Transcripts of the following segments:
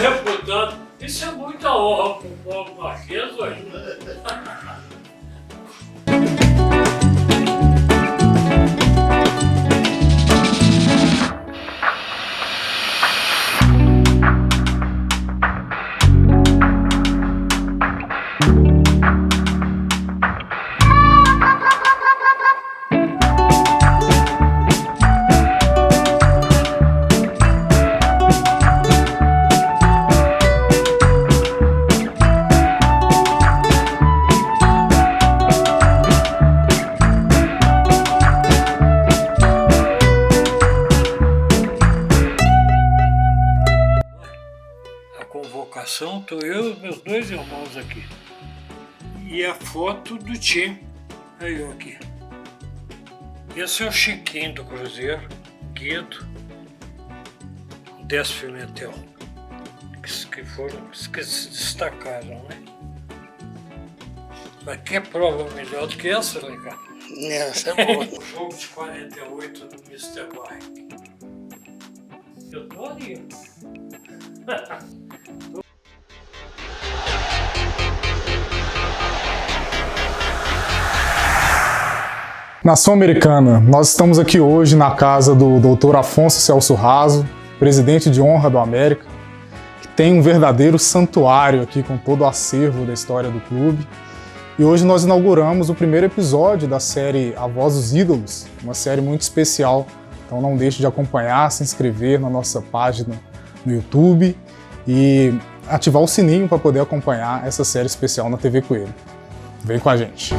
Deputado, isso é muita honra para o povo marquês hoje. Convocação, estou eu e os meus dois irmãos aqui. E a foto do Tchê. Aí eu aqui. Esse é o Chiquinho do Cruzeiro, Guido, Décio Pimentel, que se destacaram, né? Mas que prova melhor do que essa, Ricardo? Essa é boa. O jogo de 48 do Mr. Bike. Eu tô ali. Nação Americana, nós estamos aqui hoje na casa do Dr. Afonso Celso Raso, presidente de honra do América, que tem um verdadeiro santuário aqui com todo o acervo da história do clube. E hoje nós inauguramos o primeiro episódio da série A Voz dos Ídolos, uma série muito especial. Então não deixe de acompanhar, se inscrever na nossa página no YouTube e ativar o sininho para poder acompanhar essa série especial na TV Coelho. Vem com a gente!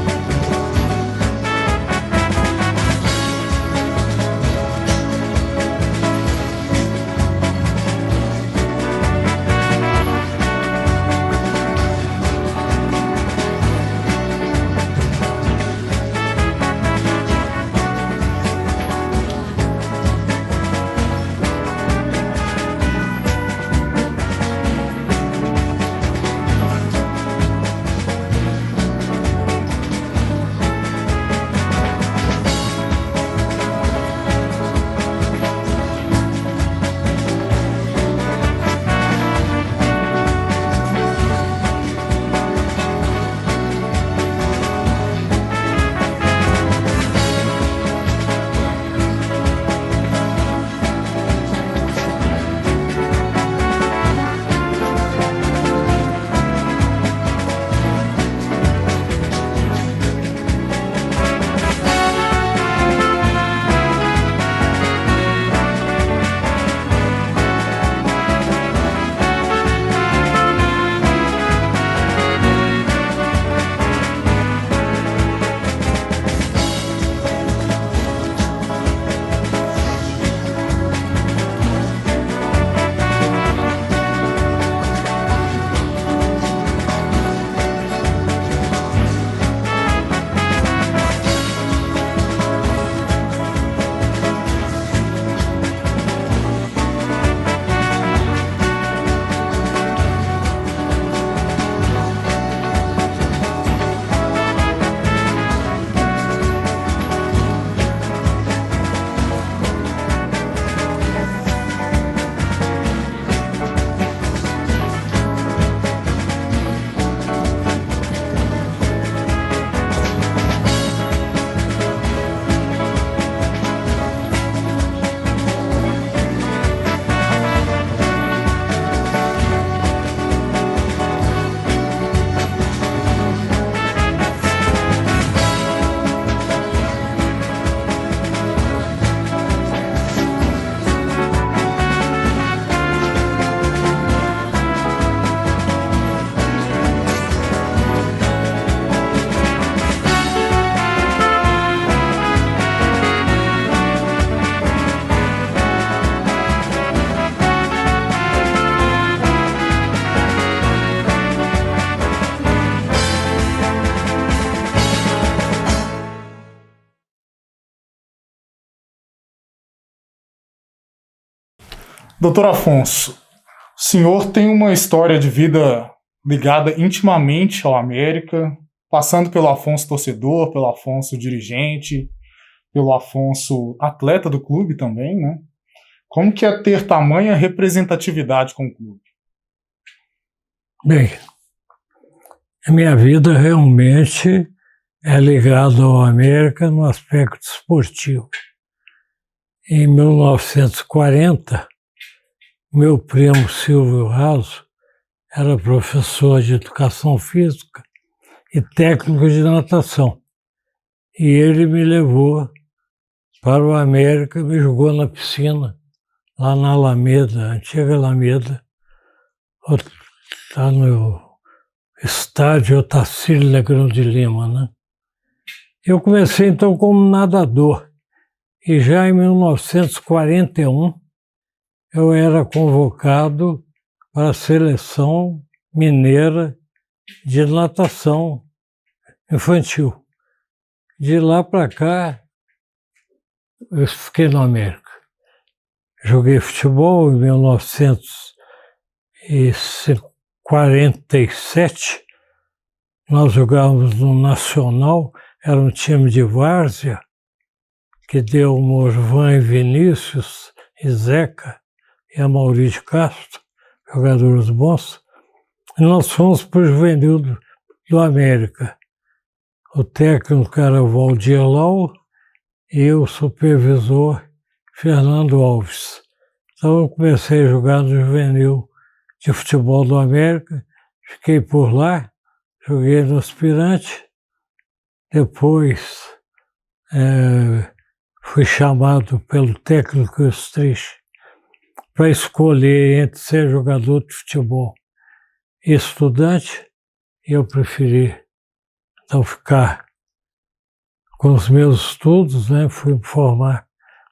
Doutor Afonso, o senhor tem uma história de vida ligada intimamente ao América, passando pelo Afonso torcedor, pelo Afonso dirigente, pelo Afonso atleta do clube também, né? Como que é ter tamanha representatividade com o clube? Bem, a minha vida realmente é ligada ao América no aspecto esportivo. Em 1940, meu primo Silvio Raso era professor de educação física e técnico de natação. E ele me levou para o América, me jogou na piscina, lá na Alameda, antiga Alameda, lá no estádio Otacílio Negrão de Lima, né? Eu comecei então como nadador e já em 1941 eu era convocado para a seleção mineira de natação infantil. De lá para cá, eu fiquei no América. Joguei futebol em 1947. Nós jogávamos no Nacional, era um time de várzea, que deu Morvan e Vinícius e Zeca e a Maurício Castro, jogadores bons. E nós fomos para o juvenil do América. O técnico era o Valdir Lau e o supervisor Fernando Alves. Então eu comecei a jogar no juvenil de futebol do América, fiquei por lá, joguei no aspirante, depois fui chamado pelo técnico Estrich para escolher entre ser jogador de futebol e estudante, e eu preferi então ficar com os meus estudos, né? Fui me formar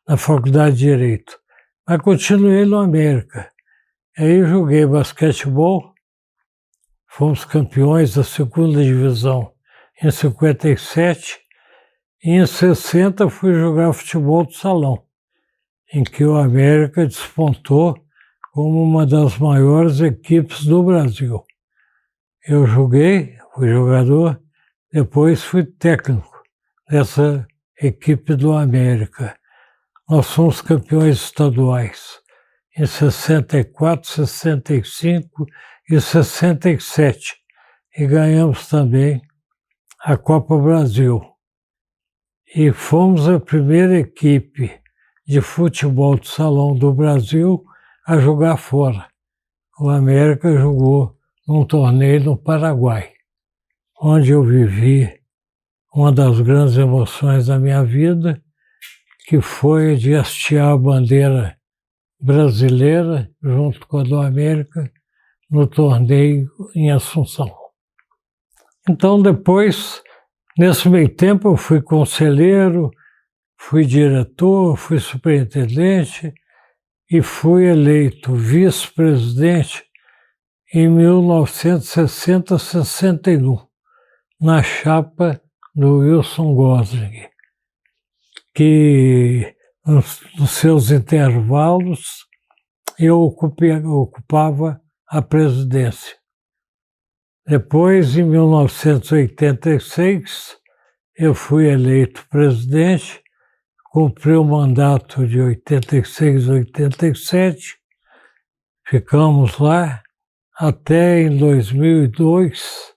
na Faculdade de Direito, mas continuei no América. Aí joguei basquetebol, fomos campeões da segunda divisão em 57, e em 60 fui jogar futebol de salão, em que o América despontou como uma das maiores equipes do Brasil. Eu joguei, fui jogador, depois fui técnico dessa equipe do América. Nós fomos campeões estaduais em 64, 65 e 67 e ganhamos também a Copa Brasil. E fomos a primeira equipe de futebol de salão do Brasil a jogar fora. O América jogou num torneio no Paraguai, onde eu vivi uma das grandes emoções da minha vida, que foi de hastear a bandeira brasileira junto com a do América no torneio em Assunção. Então depois, nesse meio tempo, eu fui conselheiro, fui diretor, fui superintendente e fui eleito vice-presidente em 1960-61, na chapa do Wilson Gosling, que nos seus intervalos eu ocupava a presidência. Depois, em 1986, eu fui eleito presidente, cumpri o mandato de 86 a 87, ficamos lá até em 2002,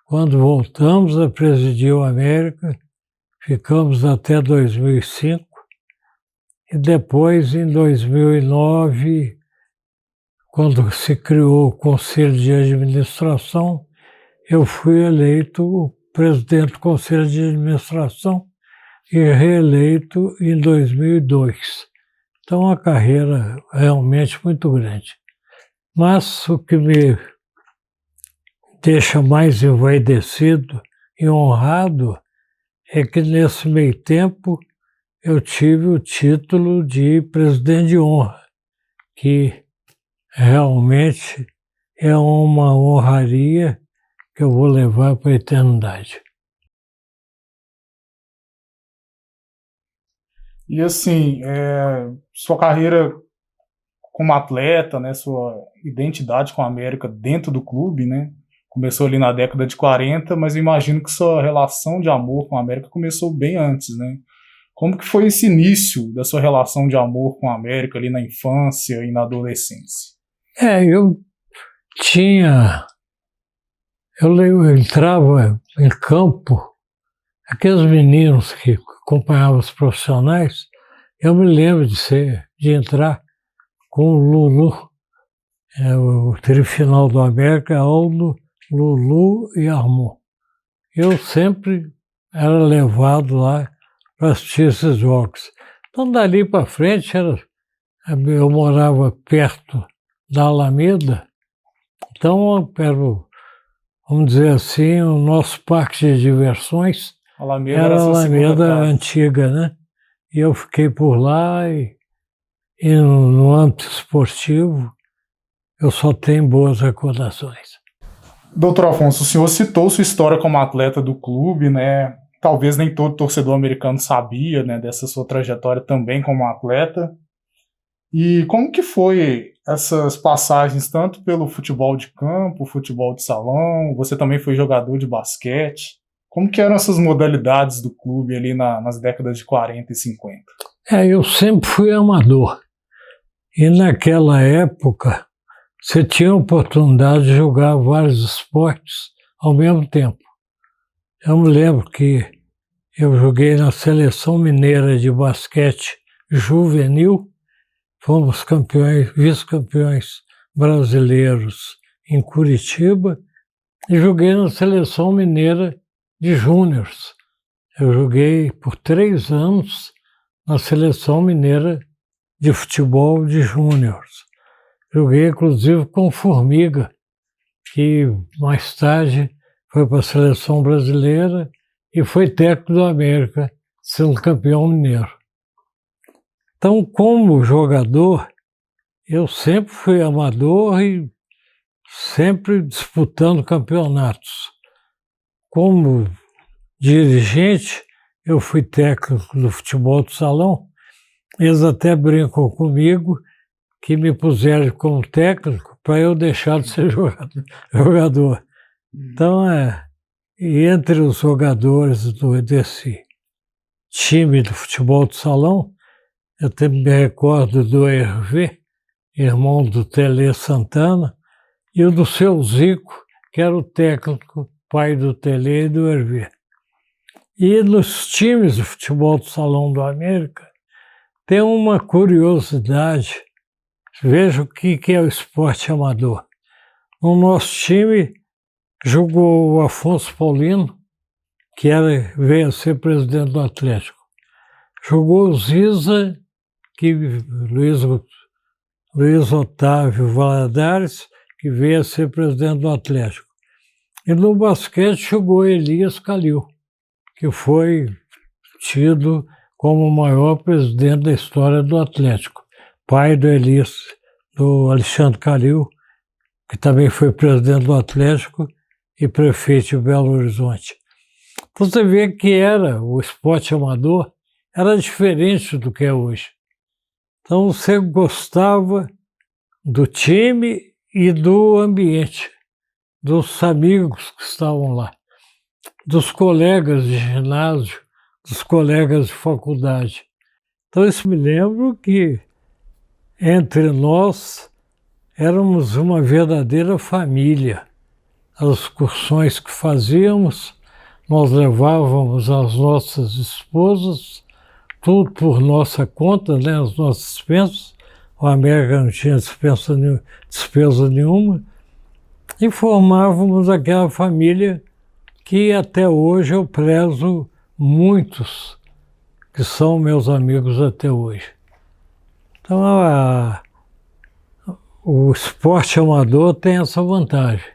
quando voltamos a presidir o América, ficamos até 2005, e depois, em 2009, quando se criou o Conselho de Administração, eu fui eleito presidente do Conselho de Administração e reeleito em 2002. Então, a carreira é realmente muito grande. Mas o que me deixa mais envaidecido e honrado é que, nesse meio tempo, eu tive o título de presidente de honra, que realmente é uma honraria que eu vou levar para a eternidade. E assim, sua carreira como atleta, né, sua identidade com a América dentro do clube, né? Começou ali na década de 40, mas eu imagino que sua relação de amor com a América começou bem antes, né? Como que foi esse início da sua relação de amor com a América ali na infância e na adolescência? Eu tinha. Eu entrava em campo, aqueles meninos que acompanhavam os profissionais, eu me lembro de entrar com o Lulu, o trifinal do América, Aldo, Lulu e Armand. Eu sempre era levado lá para assistir esses jogos. Então, dali para frente, eu morava perto da Alameda, então vamos dizer assim, o nosso parque de diversões era a Alameda antiga, né? E eu fiquei por lá e no âmbito esportivo eu só tenho boas recordações. Doutor Afonso, o senhor citou sua história como atleta do clube, né? Talvez nem todo torcedor americano sabia, né, dessa sua trajetória também como atleta. E como que foi essas passagens tanto pelo futebol de campo, futebol de salão, você também foi jogador de basquete? Como que eram essas modalidades do clube ali nas décadas de 40 e 50? Eu sempre fui amador. E naquela época, você tinha a oportunidade de jogar vários esportes ao mesmo tempo. Eu me lembro que eu joguei na Seleção Mineira de Basquete Juvenil, fomos vice-campeões brasileiros em Curitiba, e joguei na Seleção Mineira de Júniors. Eu joguei por 3 anos na Seleção Mineira de Futebol de Júniors. Joguei, inclusive, com Formiga, que mais tarde foi para a Seleção Brasileira e foi técnico do América, sendo campeão mineiro. Então, como jogador, eu sempre fui amador e sempre disputando campeonatos. Como dirigente, eu fui técnico do futebol de salão. Eles até brincam comigo que me puseram como técnico para eu deixar de ser jogador. Então, e entre os jogadores desse time do futebol de salão, eu também me recordo do Hervé, irmão do Tele Santana, e o do seu Zico, que era o técnico, pai do Tele e do Hervé. E nos times de futebol de salão do América, tem uma curiosidade. Veja o que é o esporte amador. No nosso time jogou o Afonso Paulino, que veio a ser presidente do Atlético. Jogou o Ziza, Luiz Otávio Valadares, que veio a ser presidente do Atlético. E no basquete jogou Elias Calil, que foi tido como o maior presidente da história do Atlético. Pai do Elias, do Alexandre Calil, que também foi presidente do Atlético e prefeito de Belo Horizonte. Então você vê que o esporte amador era diferente do que é hoje. Então você gostava do time e do ambiente, dos amigos que estavam lá, dos colegas de ginásio, dos colegas de faculdade. Então isso me lembro que entre nós éramos uma verdadeira família. As excursões que fazíamos, nós levávamos as nossas esposas, tudo por nossa conta, né, as nossas despesas. O América não tinha despesa nenhuma. E formávamos aquela família que até hoje eu prezo muitos, que são meus amigos até hoje. Então, o esporte amador tem essa vantagem.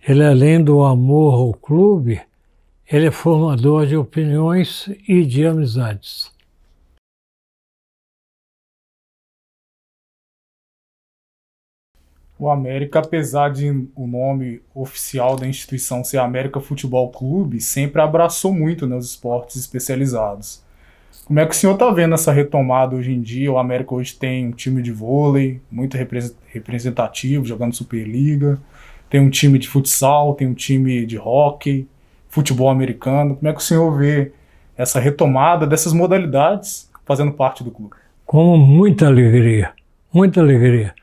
Ele, além do amor ao clube, ele é formador de opiniões e de amizades. O América, apesar de o nome oficial da instituição ser América Futebol Clube, sempre abraçou muito, né, os esportes especializados. Como é que o senhor está vendo essa retomada hoje em dia? O América hoje tem um time de vôlei muito representativo, jogando Superliga, tem um time de futsal, tem um time de hóquei, futebol americano. Como é que o senhor vê essa retomada dessas modalidades fazendo parte do clube? Com muita alegria, muita alegria.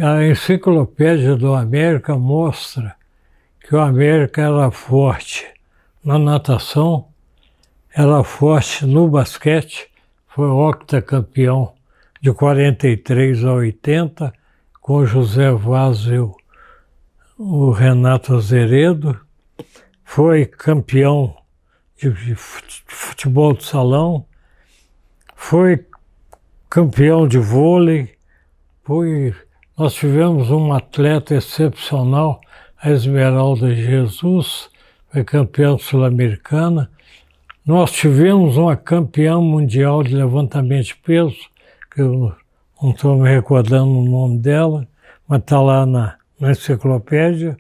A enciclopédia do América mostra que o América era forte na natação, era forte no basquete, foi octacampeão de 43 a 80, com o José Vaz e o Renato Azeredo, foi campeão de futebol de salão, foi campeão de vôlei, nós tivemos uma atleta excepcional, a Esmeralda Jesus, foi campeã sul-americana. Nós tivemos uma campeã mundial de levantamento de peso, que eu não estou me recordando o nome dela, mas está lá na enciclopédia.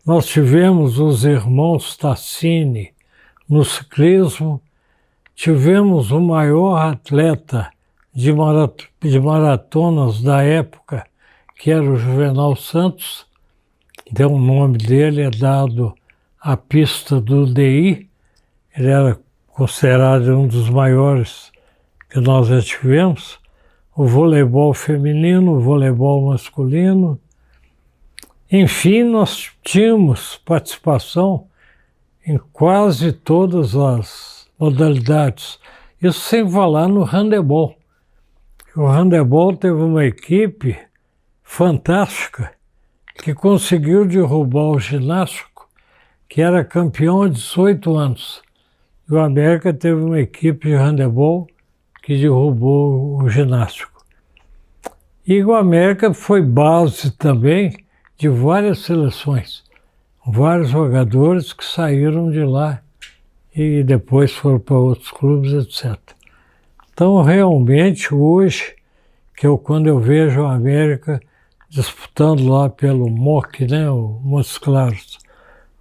Nós tivemos os irmãos Tassini no ciclismo, tivemos o maior atleta de maratonas da época, que era o Juvenal Santos, o nome dele é dado à pista do DI, ele era considerado um dos maiores que nós já tivemos, o voleibol feminino, o voleibol masculino. Enfim, nós tínhamos participação em quase todas as modalidades. Isso sem falar no handebol. O handebol teve uma equipe fantástica que conseguiu derrubar o ginástico, que era campeão há 18 anos. E o América teve uma equipe de handebol que derrubou o ginástico. E o América foi base também de várias seleções, vários jogadores que saíram de lá e depois foram para outros clubes, etc. Então, realmente, hoje, quando eu vejo a América disputando lá pelo MOC, né, o Montes Claros,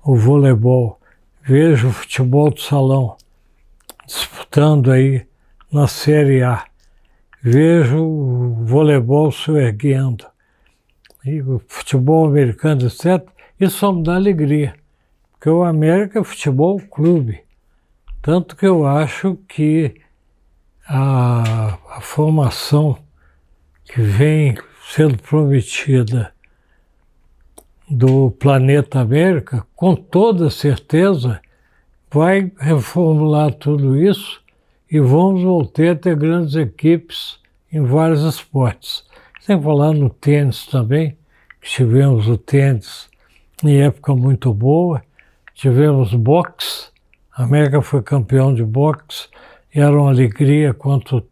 o voleibol, vejo o futebol de salão disputando aí na Série A, vejo o voleibol se erguendo, e o futebol americano, etc., isso só me dá alegria, porque o América é futebol clube, tanto que eu acho que a formação que vem sendo prometida do Planeta América, com toda certeza, vai reformular tudo isso e vamos voltar a ter grandes equipes em vários esportes. Sem falar no tênis também, que tivemos o tênis em época muito boa, tivemos boxe, a América foi campeão de boxe, e era uma alegria quando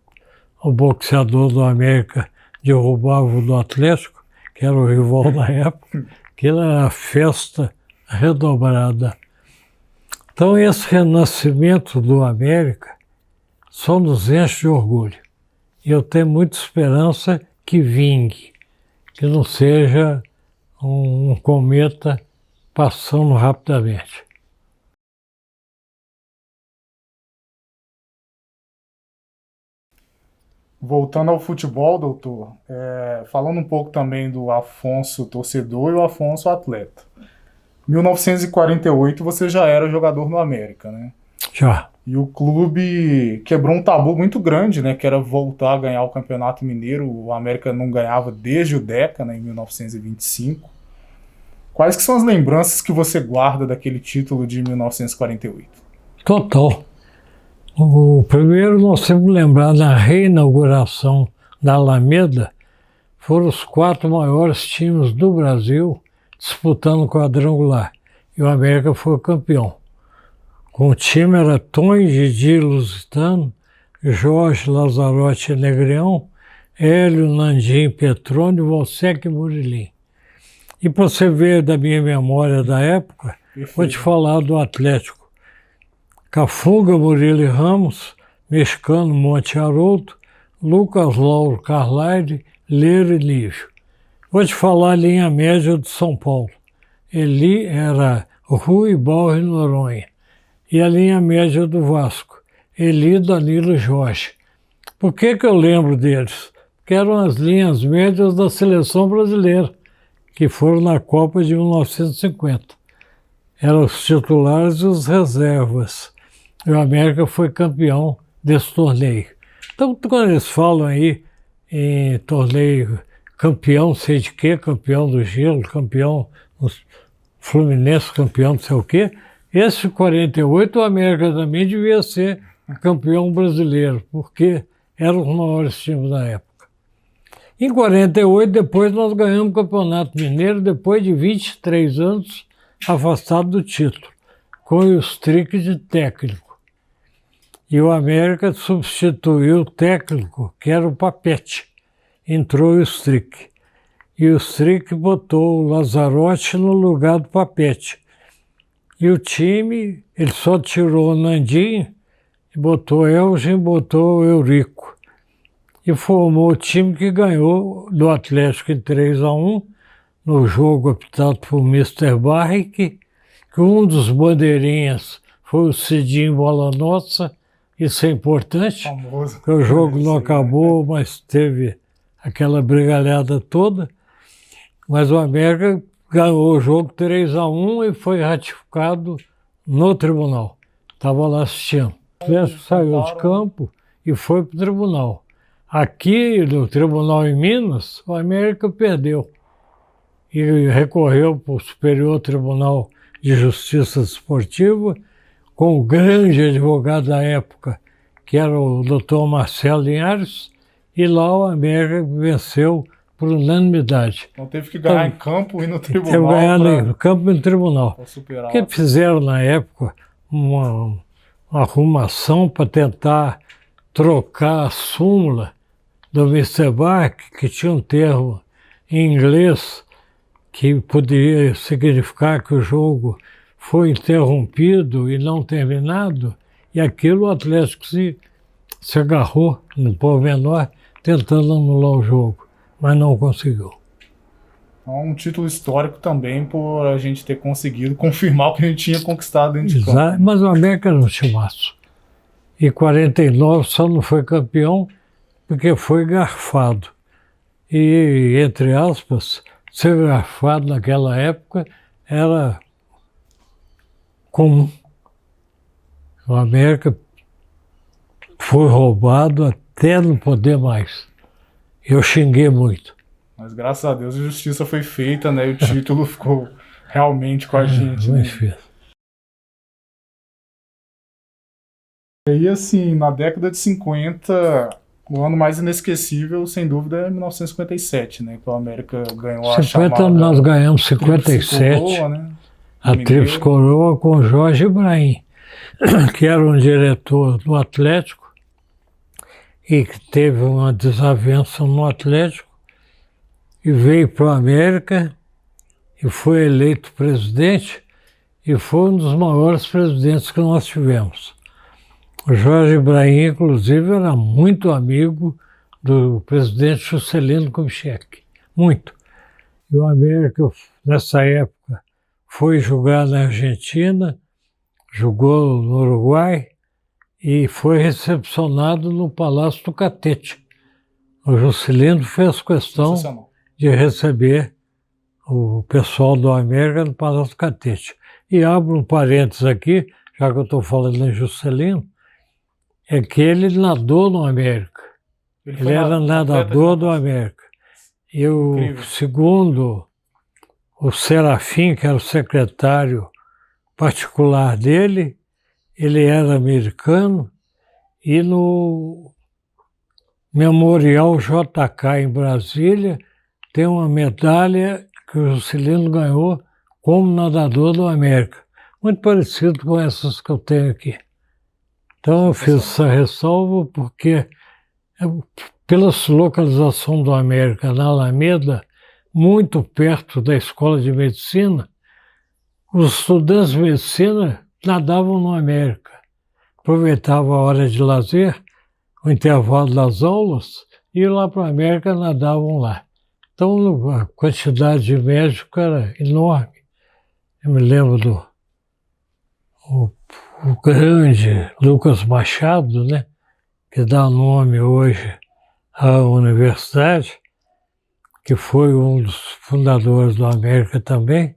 o boxeador do América derrubava o do Atlético, que era o rival da época, aquilo era uma festa redobrada. Então esse renascimento do América só nos enche de orgulho. E eu tenho muita esperança que vingue, que não seja um cometa passando rapidamente. Voltando ao futebol, doutor, falando um pouco também do Afonso torcedor e o Afonso atleta. Em 1948 você já era jogador no América, né? Já. E o clube quebrou um tabu muito grande, né? Que era voltar a ganhar o Campeonato Mineiro. O América não ganhava desde o Deca, né, em 1925. Quais que são as lembranças que você guarda daquele título de 1948? Total. O primeiro, nós temos que lembrar, na reinauguração da Alameda, foram os 4 maiores times do Brasil disputando o quadrangular. E o América foi o campeão. Com o time era Tonho, Didi, Lusitano, Jorge, Lazarotti e Negreão, Hélio, Landim, Petrônio, Valsec e Murilim. E para você ver da minha memória da época, vou te falar do Atlético. Cafuga, Murilo e Ramos, Mexicano, Monte Haroldo, Lucas Lauro, Carlyle, Leiro e Lívio. Vou te falar a linha média de São Paulo. Eli era Rui, Bauer e Noronha. E a linha média do Vasco Eli, Danilo e Jorge. Por que eu lembro deles? Porque eram as linhas médias da seleção brasileira, que foram na Copa de 1950. Eram os titulares e os reservas. E o América foi campeão desse torneio. Então, quando eles falam aí em torneio campeão, sei de quê, campeão do Gelo, campeão Fluminense, campeão não sei o quê, esse 48 o América também devia ser campeão brasileiro, porque eram os maiores times da época. Em 48, depois nós ganhamos o Campeonato Mineiro, depois de 23 anos afastado do título, com o Strick de técnico. E o América substituiu o técnico, que era o Papete. Entrou o Strick. E o Strick botou o Lazzarotti no lugar do Papete. E o time, ele só tirou o Nandinho, botou Elgin, botou o Eurico. E formou o time que ganhou do Atlético em 3-1, no jogo optado por Mr. Barrick, que um dos bandeirinhas foi o Cidinho Bola Nossa. Isso é importante, Famoso. porque o jogo não acabou, mas teve aquela brigalhada toda. Mas o América ganhou o jogo 3-1 e foi ratificado no tribunal. Estava lá assistindo. O Atlético saiu de campo e foi para o tribunal. Aqui, no tribunal em Minas, o América perdeu. E recorreu para o Superior Tribunal de Justiça Desportiva, com o grande advogado da época, que era o Dr. Marcelo Linhares, e lá o América venceu por unanimidade. Então teve que ganhar em campo e no tribunal. Teve que ganhar no campo e no tribunal. Superar. Porque fizeram na época uma arrumação para tentar trocar a súmula do Mr. Bach, que tinha um termo em inglês que poderia significar que o jogo foi interrompido e não terminado, e aquilo o Atlético se agarrou no pormenor, tentando anular o jogo, mas não conseguiu. Então, um título histórico também por a gente ter conseguido confirmar o que a gente tinha conquistado dentro de campo. Mas o América era um timaço. E 49 só não foi campeão porque foi garfado. E, entre aspas, ser garfado naquela época era comum. O América foi roubado até não poder mais. Eu xinguei muito. Mas graças a Deus a justiça foi feita, né? E o título ficou realmente com a gente. Né? E assim, na década de 50, o ano mais inesquecível, sem dúvida, é 1957, né? Que o América ganhou a 50 chamada... nós ganhamos 57. Coroa, né? A Tríplice Coroa com Jorge Ibrahim, que era um diretor do Atlético e que teve uma desavença no Atlético e veio para o América e foi eleito presidente e foi um dos maiores presidentes que nós tivemos. O Jorge Ibrahim, inclusive, era muito amigo do presidente Juscelino Kubitschek, muito. E o América, nessa época, foi jogar na Argentina, jogou no Uruguai e foi recepcionado no Palácio do Catete. O Juscelino fez questão de receber o pessoal do América no Palácio do Catete. E abro um parênteses aqui, já que eu estou falando em Juscelino, é que ele nadou no América. Ele era nadador do América. E segundo o Serafim, que era o secretário particular dele, ele era americano, e no Memorial JK em Brasília tem uma medalha que o Juscelino ganhou como nadador do América. Muito parecido com essas que eu tenho aqui. Então eu fiz essa ressalva porque, pela localização do América na Alameda, muito perto da Escola de Medicina, os estudantes de medicina nadavam no América. Aproveitavam a hora de lazer, o intervalo das aulas, e iam lá para o América, nadavam lá. Então a quantidade de médicos era enorme. Eu me lembro o grande Lucas Machado, né, que dá nome hoje à universidade, que foi um dos fundadores do América também,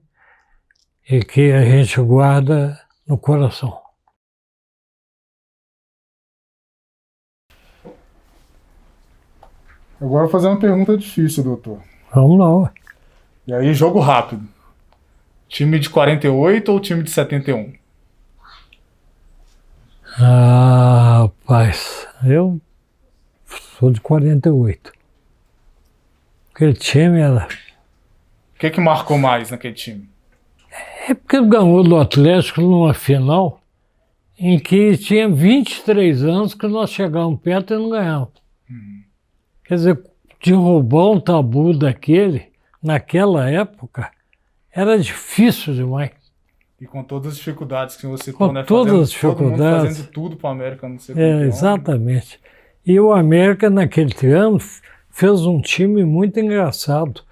e que a gente guarda no coração. Agora eu vou fazer uma pergunta difícil, doutor. Vamos lá, ué. E aí, jogo rápido. Time de 48 ou time de 71? Ah, rapaz, eu sou de 48. Aquele time era... O que marcou mais naquele time? É porque ganhou do Atlético numa final em que tinha 23 anos que nós chegávamos perto e não ganhávamos. Quer dizer, derrubar um tabu daquele, naquela época, era difícil demais. E com todas as dificuldades que você citou, né? Todas as dificuldades. Todo mundo fazendo tudo para o América não ser campeão. Exatamente. E o América, naquele ano, fez um time muito engraçado,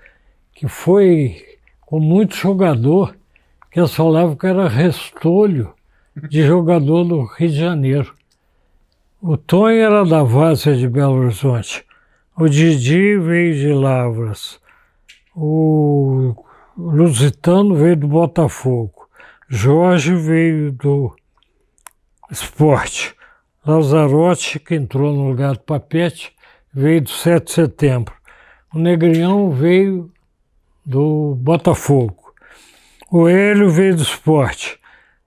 que foi com muito jogador, que eles falavam que era restolho de jogador do Rio de Janeiro. O Tonho era da Várzea de Belo Horizonte, o Didi veio de Lavras, o Lusitano veio do Botafogo, Jorge veio do Sport, Lazarotti, que entrou no lugar do Papete, veio do 7 de setembro, o Negrião veio do Botafogo, o Hélio veio do Sport,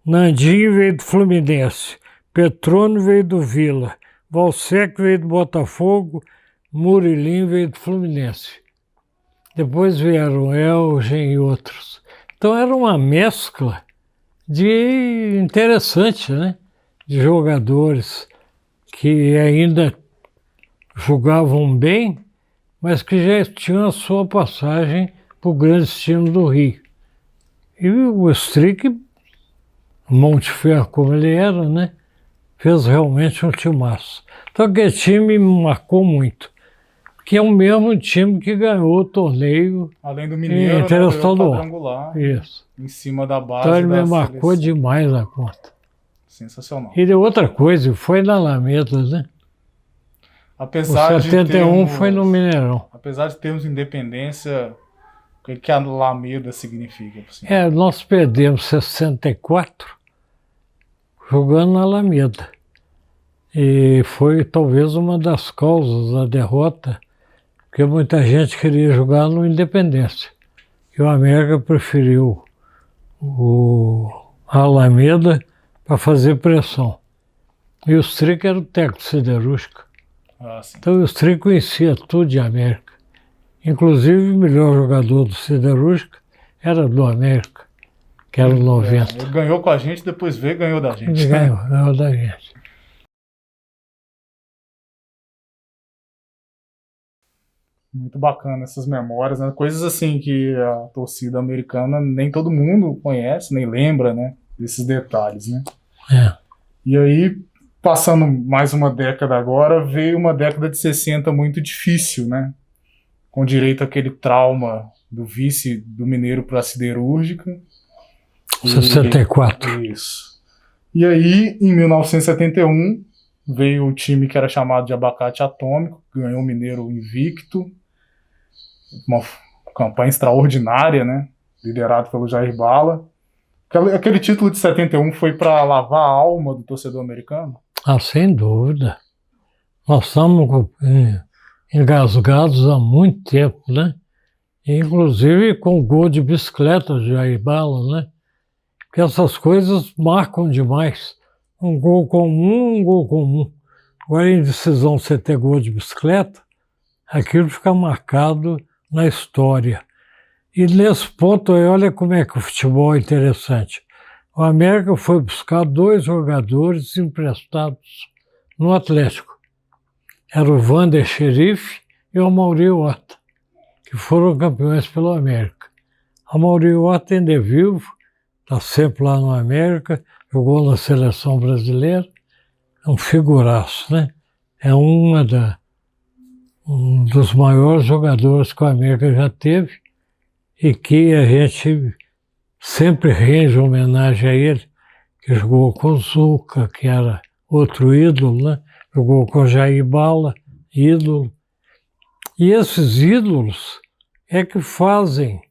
Nandinho veio do Fluminense, Petrônio veio do Vila, Valsec veio do Botafogo, Murilinho veio do Fluminense. Depois vieram Elgin e outros. Então era uma mescla de interessante, né? De jogadores que ainda jogavam bem, mas que já tinham a sua passagem por grandes times do Rio. E o Strick, Monte Ferro como ele era, né? Fez realmente um timaço. Então aquele time me marcou muito, que é o mesmo time que ganhou o torneio. Além do Mineiro, quadrangular. Isso. Em cima da base. Então ele me marcou demais a conta. Sensacional. E de outra coisa, foi na Alameda, né? Apesar o 71 foi no Mineirão. Apesar de termos independência, o que a Alameda significa? Assim? Nós perdemos 64 jogando na Alameda. E foi talvez uma das causas da derrota, porque muita gente queria jogar no Independência. E o América preferiu a Alameda para fazer pressão. E o Strick era o técnico siderúrgico. Então o Strick conhecia tudo de América. Inclusive o melhor jogador do siderúrgico era do América, que era o 90. Ele ganhou com a gente, depois veio e ganhou da gente. Ele ganhou da gente. Muito bacana essas memórias, né? Coisas assim que a torcida americana nem todo mundo conhece, nem lembra, né? Desses detalhes, né? E aí, passando mais uma década agora, veio uma década de 60 muito difícil, né? Com direito àquele trauma do vice do Mineiro para a siderúrgica. 64. Isso. E aí, em 1971, veio o time que era chamado de Abacate Atômico, ganhou o Mineiro invicto. Uma campanha extraordinária, né? Liderado pelo Jair Bala. Aquele título de 71 foi para lavar a alma do torcedor americano? Sem dúvida. Nós estamos engasgados há muito tempo, né? Inclusive com o gol de bicicleta de Jair Bala, né? Porque essas coisas marcam demais. Um gol comum. Agora, em decisão você ter gol de bicicleta, aquilo fica marcado na história. E nesse ponto aí, olha como é que o futebol é interessante. O América foi buscar 2 jogadores emprestados no Atlético. Era o Vander Xerife e o Amaury Horta, que foram campeões pelo América. O Amaury Horta ainda é vivo, está sempre lá no América, jogou na seleção brasileira, é um figuraço, né? É um dos maiores jogadores que o América já teve e que a gente sempre rende homenagem a ele, que jogou com o Zuca, que era outro ídolo, né? Jogou com Jair Bala, ídolo. E esses ídolos é que fazem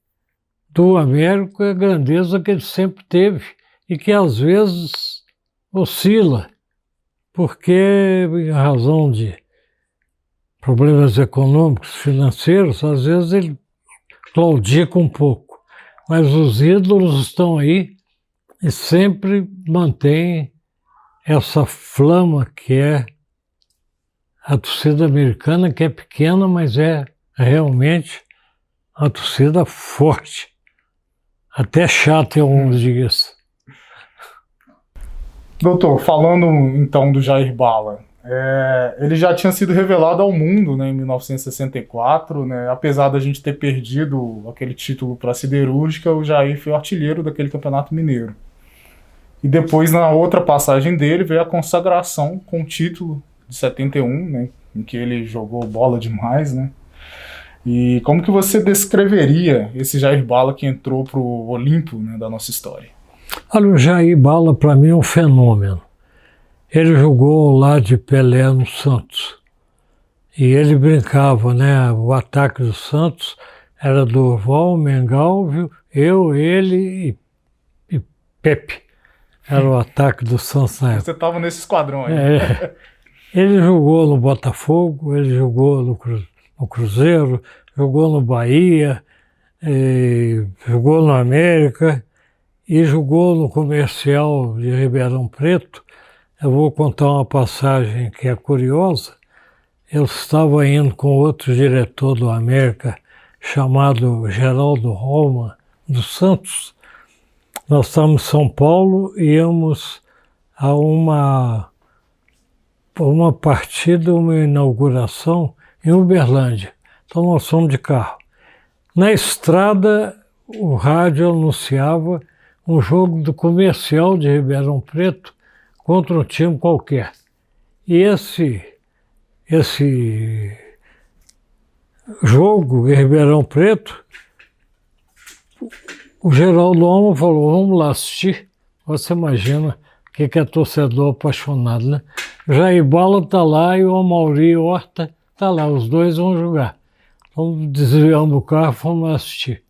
do América a grandeza que ele sempre teve e que às vezes oscila, porque em razão de problemas econômicos, financeiros, às vezes ele claudica um pouco. Mas os ídolos estão aí e sempre mantêm essa flama que é a torcida americana, que é pequena, mas é realmente uma torcida forte. Até chata em alguns dias. Doutor, falando então do Jair Bala, ele já tinha sido revelado ao mundo, né, em 1964, né, apesar da gente ter perdido aquele título para a Siderúrgica, o Jair foi o artilheiro daquele Campeonato Mineiro. E depois, na outra passagem dele, veio a consagração com o título de 71, né, em que ele jogou bola demais, né? E como que você descreveria esse Jair Bala que entrou para o Olimpo, né, da nossa história? Olha, o Jair Bala, para mim, é um fenômeno. Ele jogou ao lado de Pelé no Santos. E ele brincava, né? O ataque do Santos era Durval, Mengalvio, eu, ele e Pepe. Era o ataque do Santos na época. Você estava nesse esquadrão aí. Ele jogou no Botafogo, ele jogou no Cruzeiro, jogou no Bahia, jogou no América e jogou no Comercial de Ribeirão Preto. Eu vou contar uma passagem que é curiosa. Eu estava indo com outro diretor do América, chamado Geraldo Roma, dos Santos. Nós estávamos em São Paulo e íamos a uma partida, uma inauguração em Uberlândia. Então nós fomos de carro. Na estrada, o rádio anunciava um jogo do Comercial de Ribeirão Preto contra um time qualquer. E esse jogo em Ribeirão Preto, o Geraldo Roma falou, vamos lá assistir. Você imagina o que é torcedor apaixonado, né? Jair Bala está lá e o Amaury Horta está lá, os dois vão jogar. Então desviamos o carro, fomos assistir.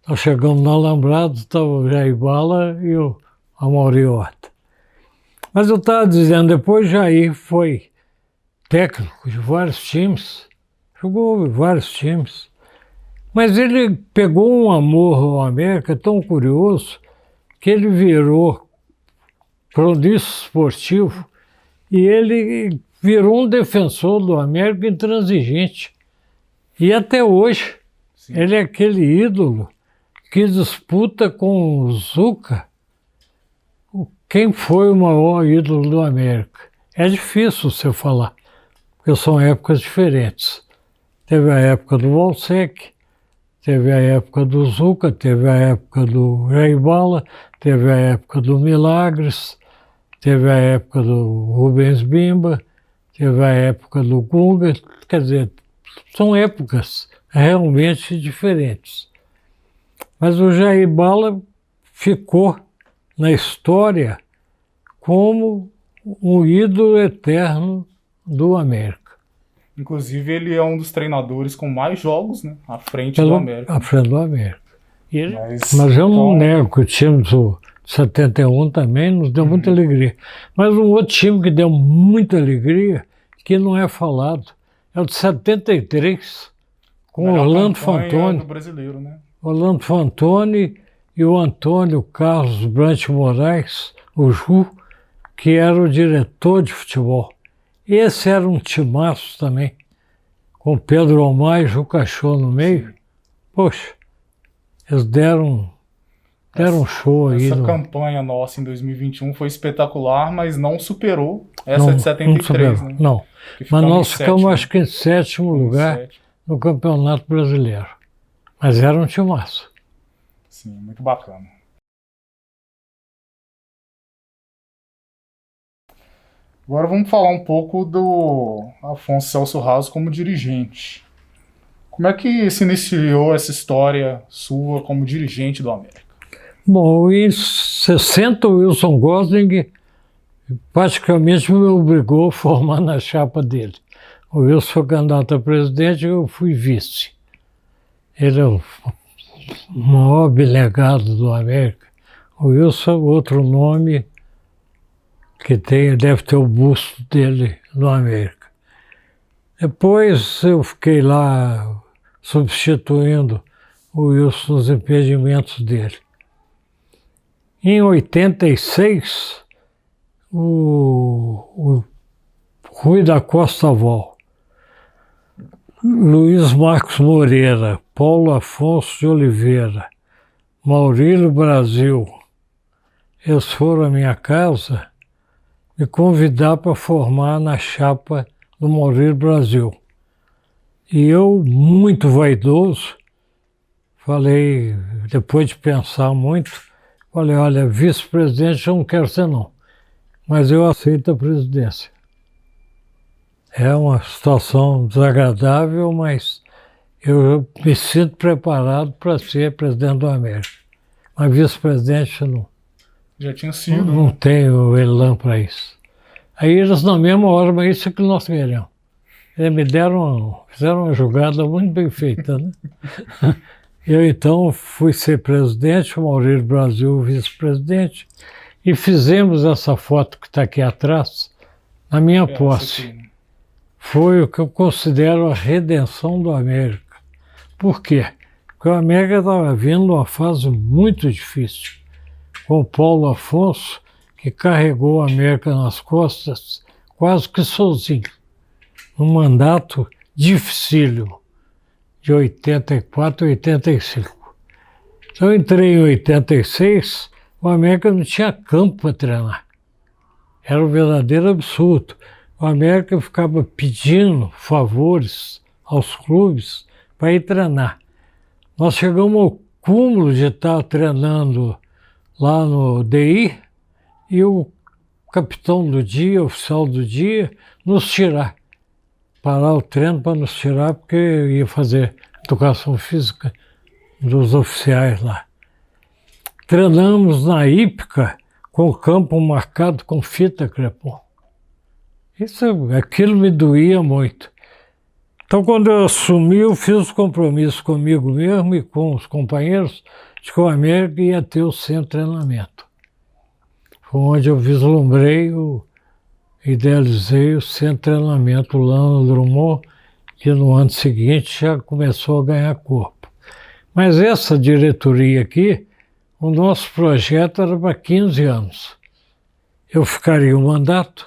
Então chegamos no Alambrado, estava o Jair Bala e o Amaury Horta. Mas eu estava dizendo, depois Jair foi técnico de vários times, jogou em vários times, mas ele pegou um amor ao América tão curioso que ele virou cronista esportivo e ele virou um defensor do América intransigente. E até hoje, sim, ele é aquele ídolo que disputa com o Zuca quem foi o maior ídolo do América. É difícil você falar, porque são épocas diferentes. Teve a época do Valsec, teve a época do Zuca, teve a época do Jair Bala, teve a época do Milagres, teve a época do Rubens Bimba, teve a época do Gunga, quer dizer, são épocas realmente diferentes. Mas o Jair Bala ficou na história como um ídolo eterno do América. Inclusive, ele é um dos treinadores com mais jogos, né, à frente do América. À frente do América. Mas eu não nego que o time do 71 também nos deu muita alegria. Mas um outro time que deu muita alegria, que não é falado, é o de 73, com Orlando Fantoni. Brasileiro, né? Orlando Fantoni e o Antônio Carlos Brant Moraes, o Ju, que era o diretor de futebol. Esse era um timaço também, com Pedro Omar e Ju Cachorro no meio. Poxa, eles deram um show aí. Essa campanha nossa em 2021 foi espetacular, mas não superou essa de 73, né? Não, mas nós ficamos acho que em sétimo lugar no Campeonato Brasileiro. Mas era um timaço. Sim, muito bacana. Agora vamos falar um pouco do Afonso Celso Raso como dirigente. Como é que se iniciou essa história sua como dirigente do América? Bom, em 60, o Wilson Gosling praticamente me obrigou a formar na chapa dele. O Wilson foi candidato a presidente e eu fui vice. Ele é o maior abnegado do América. O Wilson é outro nome que deve ter o busto dele no América. Depois eu fiquei lá substituindo o Wilson nos impedimentos dele. Em 86, o Rui da Costa Vol, Luiz Marcos Moreira, Paulo Afonso de Oliveira, Maurílio Brasil, eles foram à minha casa me convidar para formar na chapa do Maurílio Brasil. E eu, muito vaidoso, falei, depois de pensar muito, falei, olha, vice-presidente eu não quero ser não, mas eu aceito a presidência. É uma situação desagradável, mas eu me sinto preparado para ser presidente do América. Mas vice-presidente não. Já tinha sido. Não tenho elan para isso. Aí eles na mesma hora, mas isso é que nós queremos. Eles fizeram uma jogada muito bem feita, né? Eu então fui ser presidente, o Maurílio Brasil vice-presidente, e fizemos essa foto que está aqui atrás, na minha posse. Foi o que eu considero a redenção do América. Por quê? Porque o América estava vindo uma fase muito difícil, com o Paulo Afonso, que carregou a América nas costas quase que sozinho, num mandato dificílimo, de 84 a 85. Então eu entrei em 86, o América não tinha campo para treinar. Era um verdadeiro absurdo. O América ficava pedindo favores aos clubes para ir treinar. Nós chegamos ao cúmulo de estar treinando lá no DI e o capitão do dia, oficial do dia, nos tirar. Parar o treino para nos tirar, porque eu ia fazer educação física dos oficiais lá. Treinamos na hípica com o campo marcado com fita crepom. Aquilo me doía muito. Então, quando eu assumi, eu fiz o compromisso comigo mesmo e com os companheiros de que o América ia ter o centro de treinamento. Foi onde eu vislumbrei, idealizei o centro de treinamento lá no Drummond, que no ano seguinte já começou a ganhar corpo. Mas essa diretoria aqui, o nosso projeto era para 15 anos. Eu ficaria um mandato,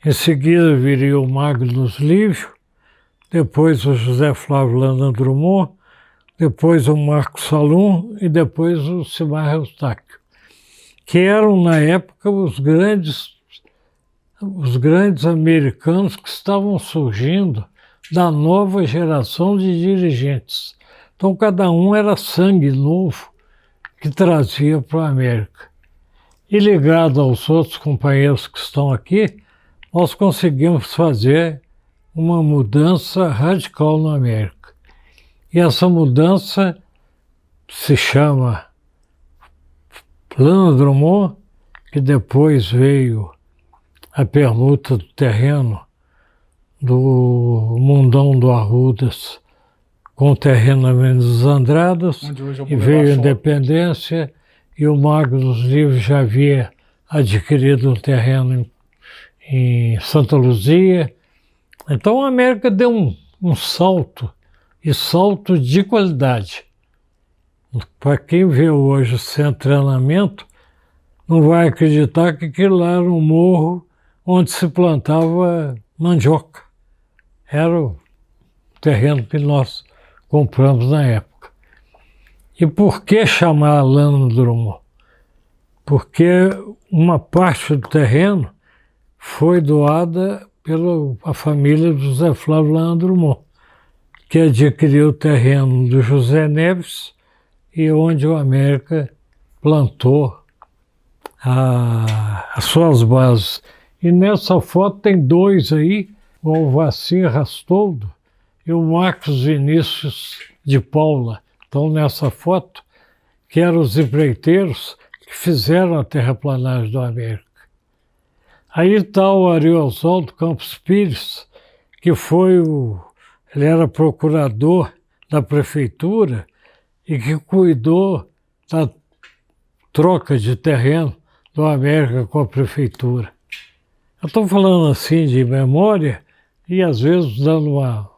em seguida viria o Magnus Lívio, depois o José Flávio Landa Drummond, depois o Marco Salum e depois o Simar Eustáquio, que eram, na época, os grandes americanos que estavam surgindo da nova geração de dirigentes. Então, cada um era sangue novo que trazia para a América. E ligado aos outros companheiros que estão aqui, nós conseguimos fazer uma mudança radical na América. E essa mudança se chama Plano Drummond, que depois veio a permuta do terreno do Mundão do Arrudas com o terreno na Avenida dos Andradas, e veio a Independência, e o Magnus Lívio já havia adquirido um terreno em Santa Luzia. Então a América deu um salto, e salto de qualidade. Para quem vê hoje o centro de treinamento, não vai acreditar que aquilo lá era um morro onde se plantava mandioca. Era o terreno que nós compramos na época. E por que chamar Landa Drummond? Porque uma parte do terreno foi doada pela família do José Flávio Landa Drummond, que adquiriu o terreno do José Neves e onde o América plantou as suas bases. E nessa foto tem dois aí, o Alvacir Rastoldo e o Marcos Vinícius de Paula. Estão nessa foto, que eram os empreiteiros que fizeram a terraplanagem da América. Aí está o Ariovaldo Campos Pires, que ele era procurador da prefeitura e que cuidou da troca de terreno do América com a prefeitura. Eu estou falando assim de memória e às vezes dando uma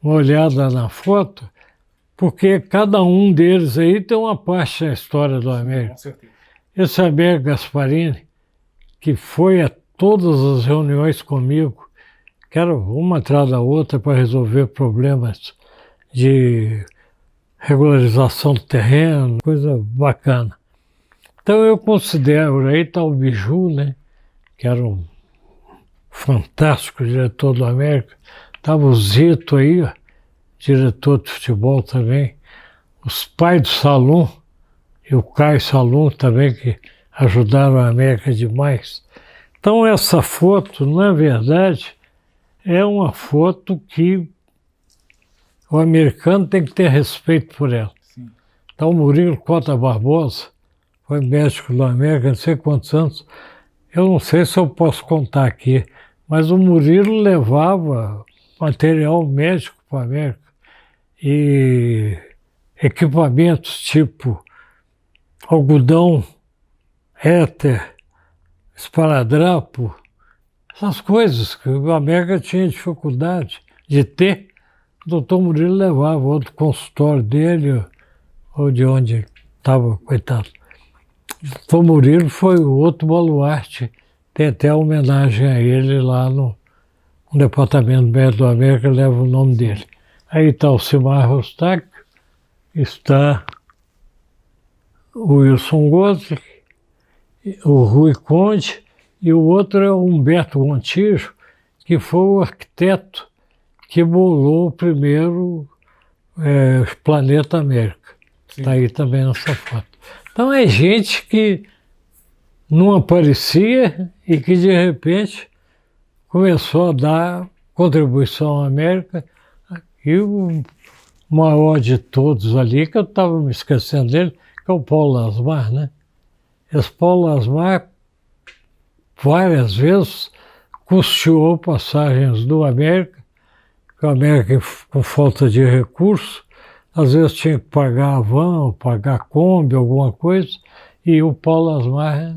olhada na foto, porque cada um deles aí tem uma parte na história do América. Com certeza. Esse Américo Gasparini, que foi a todas as reuniões comigo, que era uma atrás da outra para resolver problemas de regularização do terreno, coisa bacana. Então eu considero, aí está o Biju, né, que era um fantástico diretor do América, estava o Zito aí, ó, diretor de futebol também, os pais do Salum e o Caio Salum também, que ajudaram a América demais. Então essa foto, na verdade, é uma foto que o americano tem que ter respeito por ela. Sim. Então o Murilo Cota Barbosa foi médico da América, não sei quantos anos, eu não sei se eu posso contar aqui, mas o Murilo levava material médico para a América e equipamentos tipo algodão, éter, esparadrapo, essas coisas que o América tinha dificuldade de ter, o doutor Murilo levava, ou do consultório dele, ou de onde estava, coitado. O doutor Murilo foi o outro baluarte, tem até homenagem a ele lá no Departamento Médico do América, leva o nome dele. Aí está o Silmar Rostak, está o Wilson Gozzi, o Rui Conde, e o outro é o Humberto Gontijo, que foi o arquiteto que bolou o primeiro Planeta América. Está aí também nessa foto. Então é gente que não aparecia e que de repente começou a dar contribuição à América. E o maior de todos ali, que eu estava me esquecendo dele, que é o Paulo Lasmar, né? Esse Paulo Lasmar várias vezes custeou passagens do América, que o América, com falta de recurso, às vezes tinha que pagar a van, pagar a Kombi, alguma coisa, e o Paulo Lasmar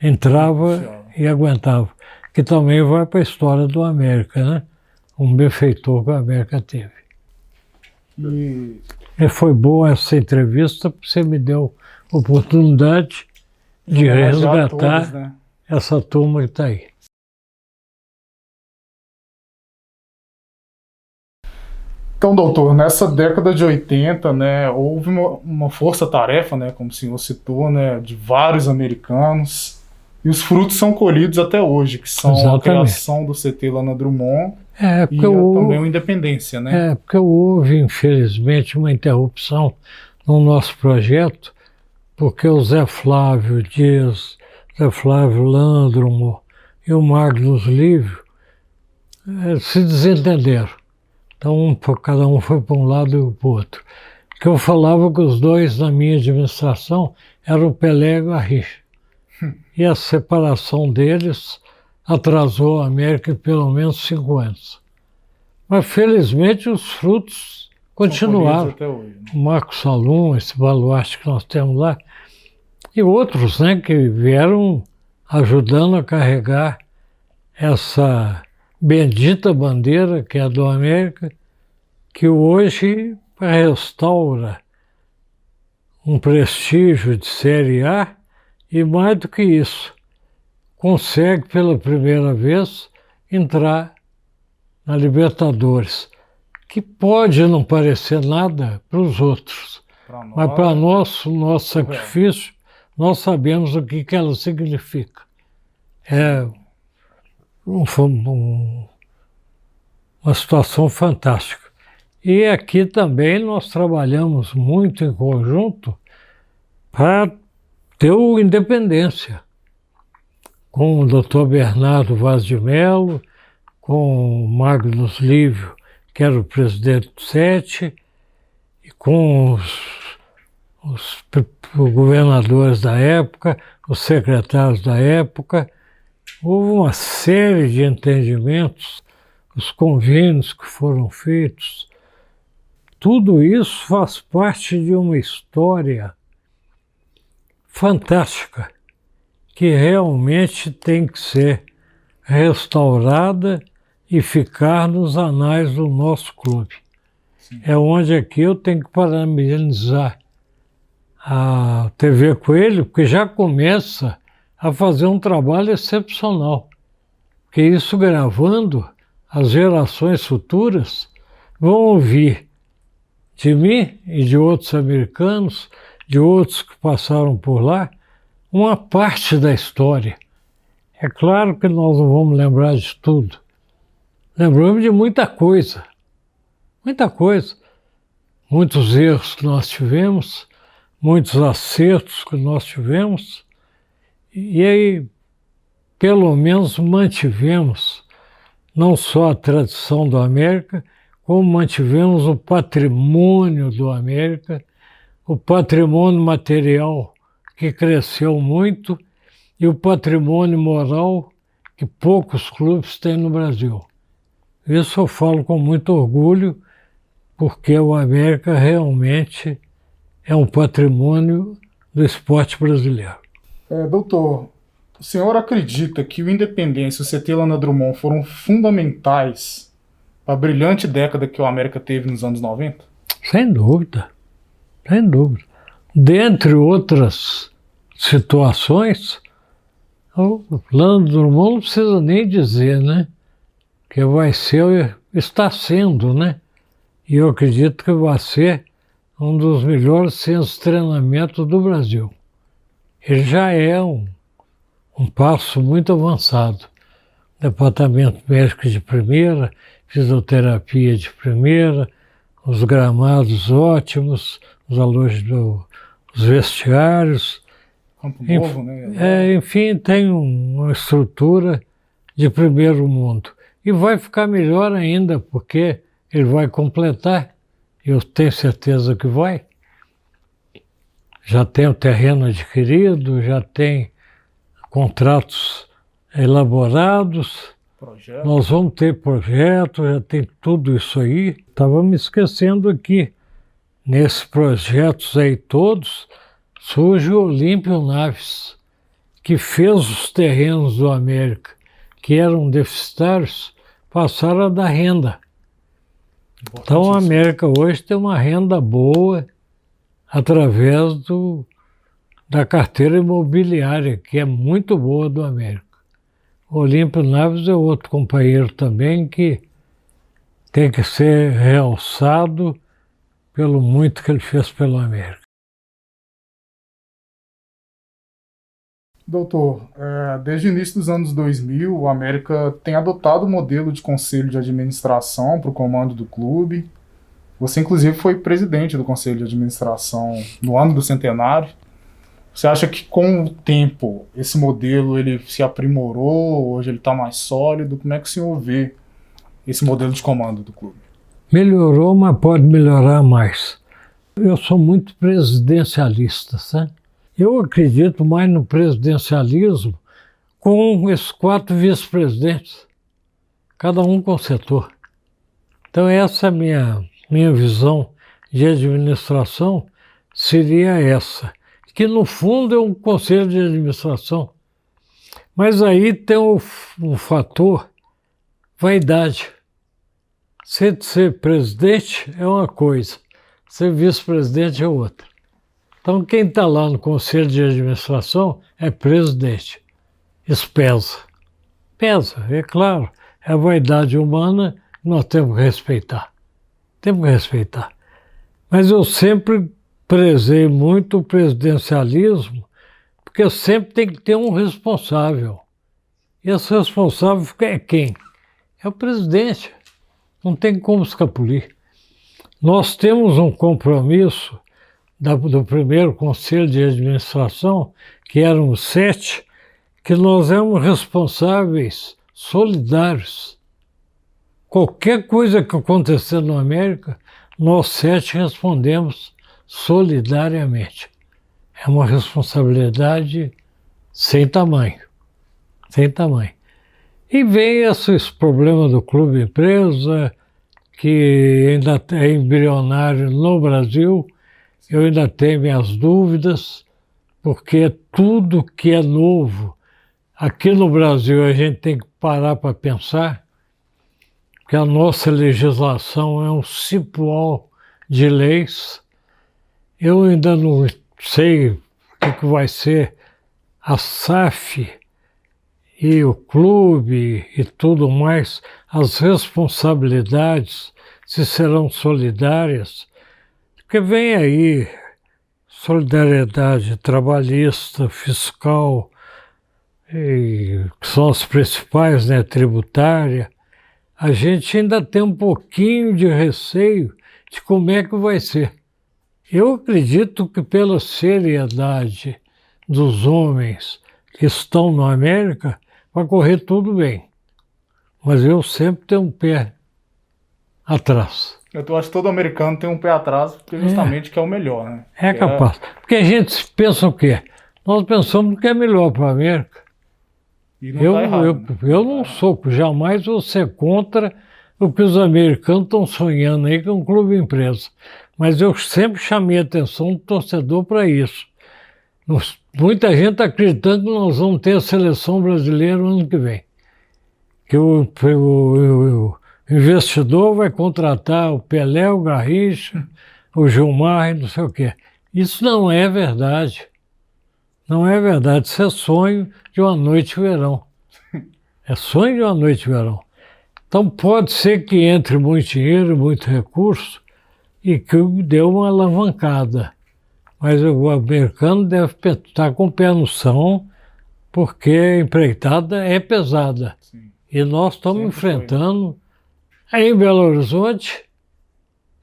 entrava e aguentava. Que também vai para a história do América, né? Um benfeitor que a América teve. E foi boa essa entrevista, porque você me deu a oportunidade de resgatar todos, né? essa turma que está aí. Então, doutor, nessa década de 80, né, houve uma força-tarefa, né, como o senhor citou, né, de vários americanos, e os frutos são colhidos até hoje, que são Exatamente. a criação do CT Lana Drummond e também a independência, né? Porque houve, infelizmente, uma interrupção no nosso projeto, porque o Zé Flávio Dias, Zé Flávio Landrum e o Magnus Lívio se desentenderam. Então, cada um foi para um lado e para o outro. Que eu falava que os dois, na minha administração, eram o Pelé e o Garrincha. E a separação deles atrasou a América em pelo menos 5 anos. Mas, felizmente, os frutos continuaram. Até hoje, né? O Marco Salum, esse baluarte que nós temos lá, e outros, né, que vieram ajudando a carregar essa bendita bandeira que é a do América, que hoje restaura um prestígio de Série A e, mais do que isso, consegue pela primeira vez entrar na Libertadores, que pode não parecer nada para os outros, mas para nós, o nosso sacrifício, nós sabemos o que ela significa. É uma situação fantástica. E aqui também nós trabalhamos muito em conjunto para ter independência, com o Dr. Bernardo Vaz de Mello, com o Magnus Lívio, que era o presidente do SET, e com os governadores da época, os secretários da época. Houve uma série de entendimentos, os convênios que foram feitos. Tudo isso faz parte de uma história fantástica, que realmente tem que ser restaurada e ficar nos anais do nosso clube. Sim. É onde aqui eu tenho que parabenizar a TV Coelho, porque já começa a fazer um trabalho excepcional. Porque isso gravando, as gerações futuras vão ouvir de mim e de outros americanos, de outros que passaram por lá, uma parte da história. É claro que nós não vamos lembrar de tudo. Lembramos de muita coisa. Muita coisa. Muitos erros que nós tivemos, muitos acertos que nós tivemos, e aí, pelo menos, mantivemos não só a tradição do América, como mantivemos o patrimônio do América, o patrimônio material que cresceu muito e o patrimônio moral que poucos clubes têm no Brasil. Isso eu falo com muito orgulho, porque o América realmente é um patrimônio do esporte brasileiro. Doutor, o senhor acredita que o Independência e o CT Lana Drummond foram fundamentais para a brilhante década que o América teve nos anos 90? Sem dúvida, sem dúvida. Dentre outras situações, o Lana Drummond não precisa nem dizer, né? Que vai ser, está sendo, né? E eu acredito que vai ser um dos melhores centros de treinamento do Brasil. Ele já é um passo muito avançado. Departamento médico de primeira, fisioterapia de primeira, os gramados ótimos, os vestiários. Campo Novo, né? Enfim, tem uma estrutura de primeiro mundo. E vai ficar melhor ainda, porque ele vai completar, eu tenho certeza que vai. Já tem o terreno adquirido, já tem contratos elaborados, nós vamos ter projeto, já tem tudo isso aí. Estava me esquecendo aqui, nesses projetos aí todos, surge o Olímpio Naves, que fez os terrenos do América, que eram deficitários, passaram a dar renda. Então a América hoje tem uma renda boa através da carteira imobiliária, que é muito boa do América. O Olímpio Naves é outro companheiro também que tem que ser realçado pelo muito que ele fez pelo América. Doutor, desde o início dos anos 2000, o América tem adotado o modelo de conselho de administração para o comando do clube. Você, inclusive, foi presidente do conselho de administração no ano do centenário. Você acha que, com o tempo, esse modelo ele se aprimorou, hoje ele está mais sólido? Como é que o senhor vê esse modelo de comando do clube? Melhorou, mas pode melhorar mais. Eu sou muito presidencialista, sabe? Eu acredito mais no presidencialismo com esses 4 vice-presidentes, cada um com setor. Então essa é a minha visão de administração, seria essa, que no fundo é um conselho de administração. Mas aí tem um fator vaidade. Ser presidente é uma coisa, ser vice-presidente é outra. Então, quem está lá no Conselho de Administração é presidente. Isso pesa. Pesa, é claro. É a vaidade humana que nós temos que respeitar. Temos que respeitar. Mas eu sempre prezei muito o presidencialismo, porque sempre tem que ter um responsável. E esse responsável é quem? É o presidente. Não tem como escapulir. Nós temos um compromisso do primeiro Conselho de Administração, que eram 7, que nós éramos responsáveis, solidários. Qualquer coisa que acontecer na América, nós 7 respondemos solidariamente. É uma responsabilidade sem tamanho, sem tamanho. E vem esse problema do clube empresa, que ainda é embrionário no Brasil. Eu ainda tenho minhas dúvidas, porque tudo que é novo aqui no Brasil a gente tem que parar para pensar, que a nossa legislação é um cipoal de leis. Eu ainda não sei o que vai ser a SAF e o clube e tudo mais, as responsabilidades, se serão solidárias, porque vem aí solidariedade trabalhista, fiscal, que são as principais, né, tributária. A gente ainda tem um pouquinho de receio de como é que vai ser. Eu acredito que pela seriedade dos homens que estão na América, vai correr tudo bem. Mas eu sempre tenho um pé atrás. Eu acho que todo americano tem um pé atrás, porque justamente que é o melhor, né? É capaz. Porque a gente pensa o quê? Nós pensamos que é melhor para a América. E não tá errado, eu não sou, jamais vou ser contra o que os americanos estão sonhando aí com um clube empresa. Mas eu sempre chamei a atenção do torcedor para isso. Muita gente está acreditando que nós vamos ter a seleção brasileira no ano que vem. Que o investidor vai contratar o Pelé, o Garrincha, o Gilmar e não sei o quê. Isso não é verdade. Não é verdade. Isso é sonho de uma noite de verão. É sonho de uma noite de verão. Então pode ser que entre muito dinheiro, muito recurso e que dê uma alavancada. Mas o americano deve estar com o pé no chão, porque a empreitada é pesada. Sim. E nós estamos enfrentando... Aí em Belo Horizonte,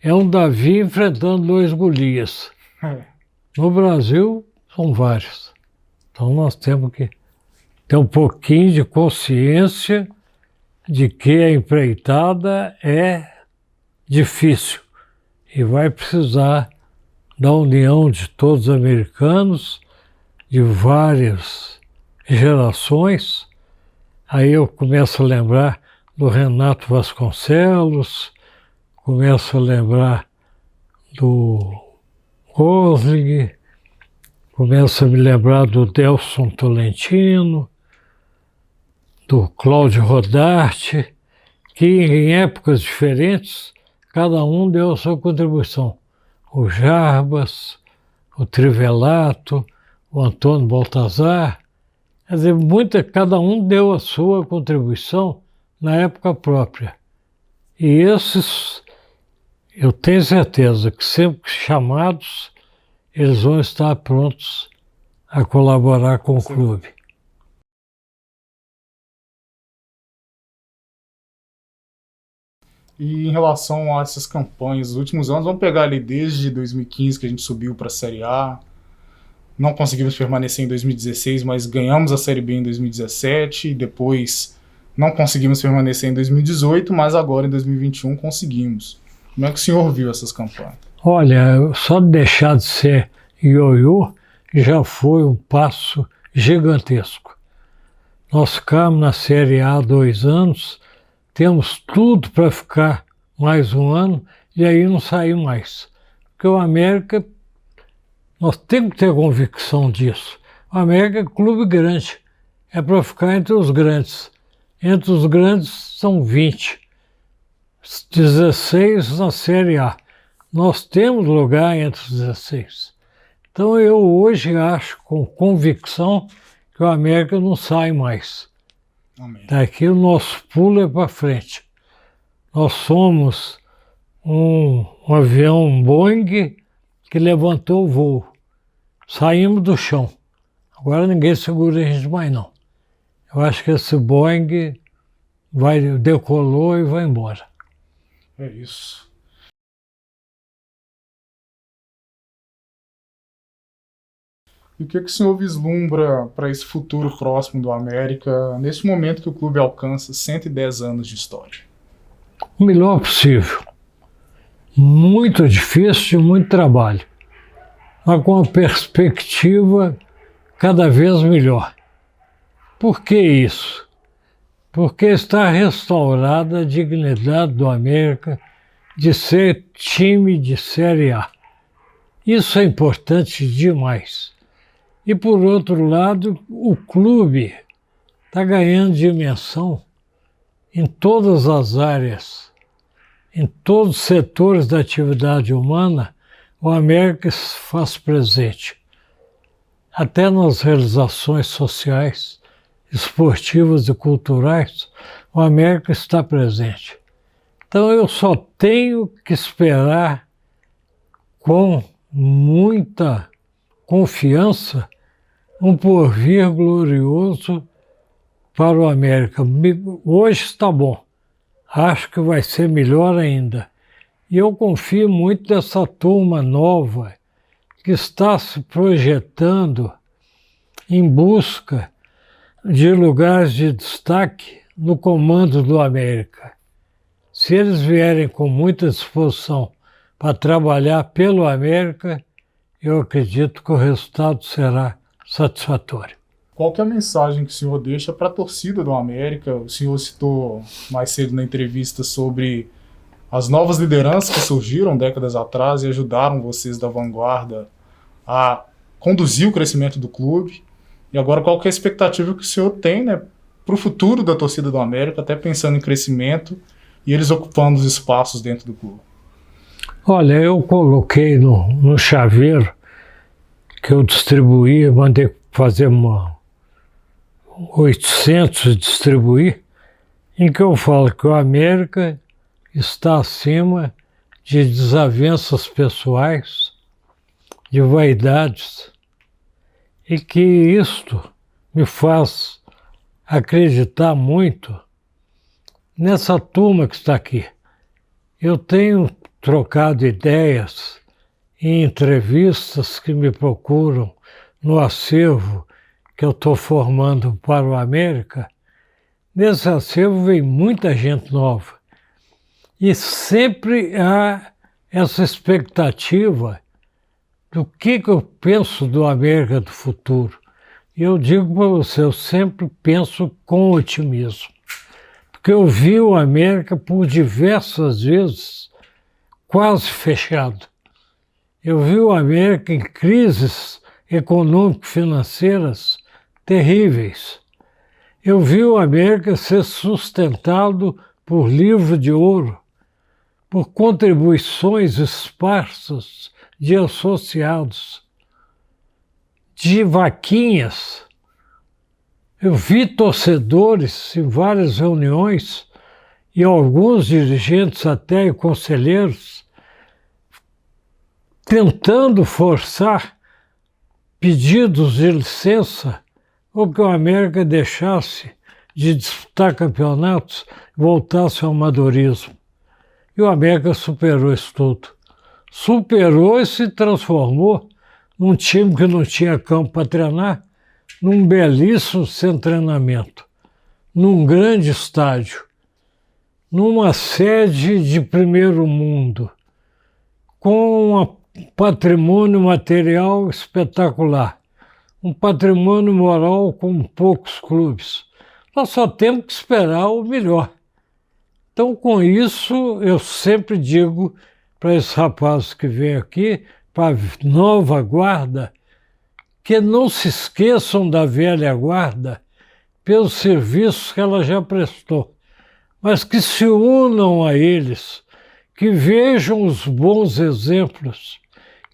é um Davi enfrentando 2 Golias. No Brasil, são vários. Então nós temos que ter um pouquinho de consciência de que a empreitada é difícil e vai precisar da união de todos os americanos, de várias gerações. Aí eu começo a lembrar do Renato Vasconcelos, começo a lembrar do Gosling, começo a me lembrar do Delson Tolentino, do Cláudio Rodarte, que em épocas diferentes, cada um deu a sua contribuição. O Jarbas, o Trivelato, o Antônio Baltazar, quer dizer, cada um deu a sua contribuição na época própria. E esses, eu tenho certeza que sempre chamados, eles vão estar prontos a colaborar com o clube. E em relação a essas campanhas dos últimos anos, vamos pegar ali desde 2015, que a gente subiu para a Série A, não conseguimos permanecer em 2016, mas ganhamos a Série B em 2017, e depois não conseguimos permanecer em 2018, mas agora em 2021 conseguimos. Como é que o senhor viu essas campanhas? Olha, só deixar de ser ioiô já foi um passo gigantesco. Nós ficamos na Série A há 2 anos, temos tudo para ficar mais um ano e aí não sair mais. Porque o América, nós temos que ter convicção disso. O América é clube grande, é para ficar entre os grandes. Entre os grandes são 20, 16 na Série A. Nós temos lugar entre os 16. Então eu hoje acho com convicção que o América não sai mais. Amém. Daqui o nosso pulo é para frente. Nós somos um avião Boeing que levantou o voo. Saímos do chão. Agora ninguém segura a gente mais não. Eu acho que esse Boeing decolou e vai embora. É isso. E o que o senhor vislumbra para esse futuro próximo do América, nesse momento que o clube alcança 110 anos de história? O melhor possível. Muito difícil e muito trabalho. mas com uma perspectiva cada vez melhor. Por que isso? Porque está restaurada a dignidade do América de ser time de Série A. Isso é importante demais. E, por outro lado, o clube está ganhando dimensão em todas as áreas, em todos os setores da atividade humana, o América se faz presente. Até nas realizações sociais, esportivas e culturais, o América está presente. Então eu só tenho que esperar com muita confiança um porvir glorioso para o América. Hoje está bom, acho que vai ser melhor ainda. E eu confio muito nessa turma nova que está se projetando em busca de lugares de destaque no comando do América. Se eles vierem com muita disposição para trabalhar pelo América, eu acredito que o resultado será satisfatório. Qual que é a mensagem que o senhor deixa para a torcida do América? O senhor citou mais cedo na entrevista sobre as novas lideranças que surgiram décadas atrás e ajudaram vocês da vanguarda a conduzir o crescimento do clube. E agora, qual que é a expectativa que o senhor tem, né, para o futuro da torcida do América, até pensando em crescimento e eles ocupando os espaços dentro do clube? Olha, eu coloquei no chaveiro que eu distribuí, mandei fazer 800 distribuir, em que eu falo que o América está acima de desavenças pessoais, de vaidades, e que isto me faz acreditar muito nessa turma que está aqui. Eu tenho trocado ideias em entrevistas que me procuram no acervo que eu estou formando para o América. Nesse acervo vem muita gente nova. E sempre há essa expectativa do que eu penso do América do futuro. E eu digo para você, eu sempre penso com otimismo. Porque eu vi o América por diversas vezes quase fechado. Eu vi o América em crises econômico-financeiras terríveis. Eu vi o América ser sustentado por livro de ouro, por contribuições esparsas de associados, de vaquinhas. Eu vi torcedores em várias reuniões e alguns dirigentes até e conselheiros tentando forçar pedidos de licença ou que o América deixasse de disputar campeonatos e voltasse ao amadorismo. E o América superou isso tudo. Superou e se transformou num time que não tinha campo para treinar, num belíssimo centro de treinamento, num grande estádio, numa sede de primeiro mundo, com um patrimônio material espetacular, um patrimônio moral como poucos clubes. Nós só temos que esperar o melhor. Então, com isso, eu sempre digo para esses rapazes que vêm aqui, para a nova guarda, que não se esqueçam da velha guarda pelos serviços que ela já prestou, mas que se unam a eles, que vejam os bons exemplos,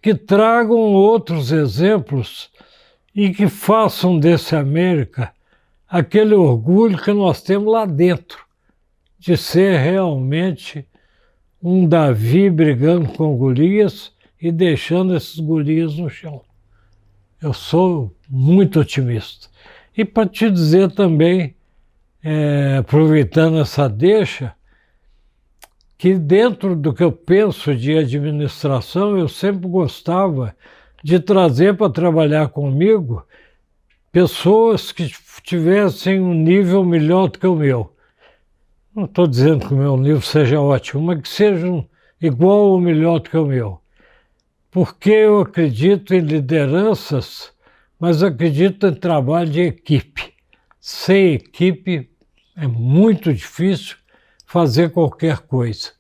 que tragam outros exemplos e que façam desse América aquele orgulho que nós temos lá dentro, de ser realmente um Davi brigando com Golias e deixando esses Golias no chão. Eu sou muito otimista. E para te dizer também, aproveitando essa deixa, que dentro do que eu penso de administração, eu sempre gostava de trazer para trabalhar comigo pessoas que tivessem um nível melhor do que o meu. Não estou dizendo que o meu nível seja ótimo, mas que sejam igual ou melhor do que o meu. Porque eu acredito em lideranças, mas acredito em trabalho de equipe. Sem equipe é muito difícil fazer qualquer coisa.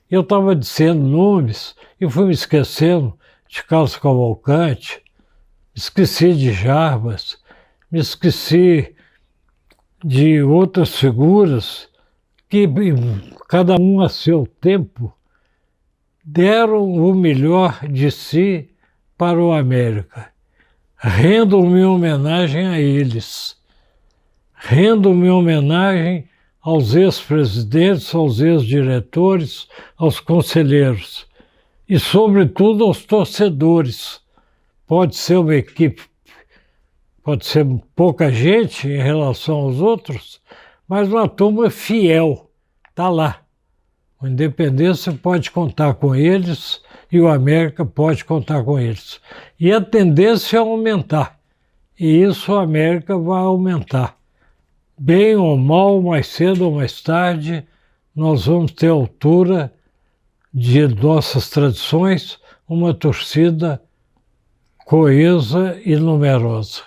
Eu estava dizendo nomes e fui me esquecendo de Carlos Cavalcante, me esqueci de Jarbas, me esqueci de outras figuras que, cada um a seu tempo, deram o melhor de si para o América. Rendo-me homenagem a eles. Rendo-me homenagem aos ex-presidentes, aos ex-diretores, aos conselheiros e, sobretudo, aos torcedores. Pode ser uma equipe, pode ser pouca gente em relação aos outros, mas uma turma fiel, está lá. O Independência pode contar com eles e o América pode contar com eles. E a tendência é aumentar, e isso o América vai aumentar. Bem ou mal, mais cedo ou mais tarde, nós vamos ter altura de nossas tradições, uma torcida coesa e numerosa.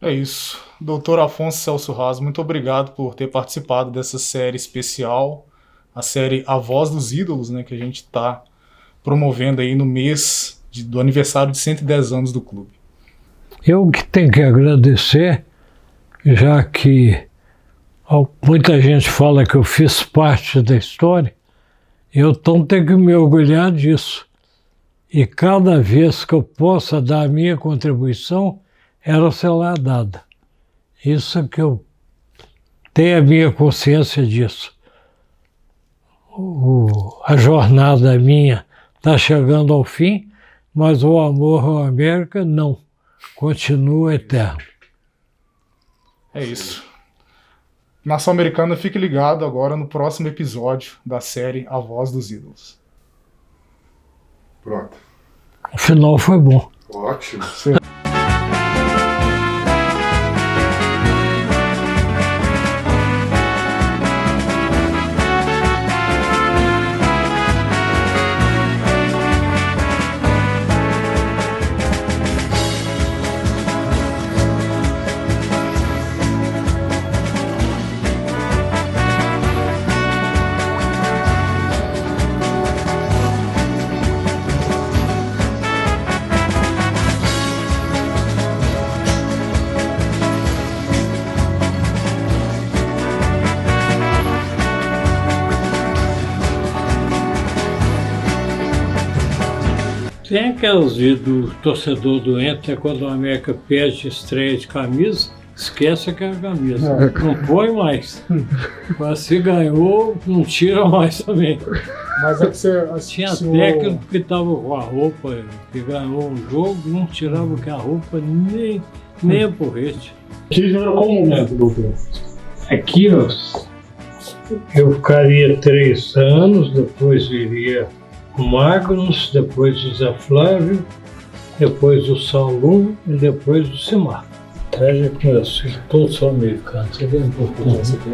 É isso. Doutor Afonso Celso Raz, muito obrigado por ter participado dessa série especial, a série A Voz dos Ídolos, né, que a gente está promovendo aí no mês do aniversário de 110 anos do clube. Eu que tenho que agradecer, já que muita gente fala que eu fiz parte da história, eu então tenho que me orgulhar disso. E cada vez que eu possa dar a minha contribuição, ela será dada. Isso é que eu tenho a minha consciência disso. A jornada minha está chegando ao fim, mas o amor ao América não. Continua eterno. É isso. Nação Americana, fique ligado agora no próximo episódio da série A Voz dos Ídolos. Pronto. O final foi bom. Ótimo. Tem aquelas do torcedor doente, é quando o América perde estreia de camisa, esquece aquela camisa, não põe mais. Mas se ganhou, não tira mais também. Mas é que você Tinha técnico que estava com a roupa, que ganhou um jogo, não tirava aquela roupa nem a porrete. Que era qual momento, doutor? Aqui, ó, eu ficaria 3 anos, depois viria o Magnus, depois o Zé Flávio, depois o Salum e depois o Simar. Até já começou, todos são americanos. Você vê um pouco disso aqui,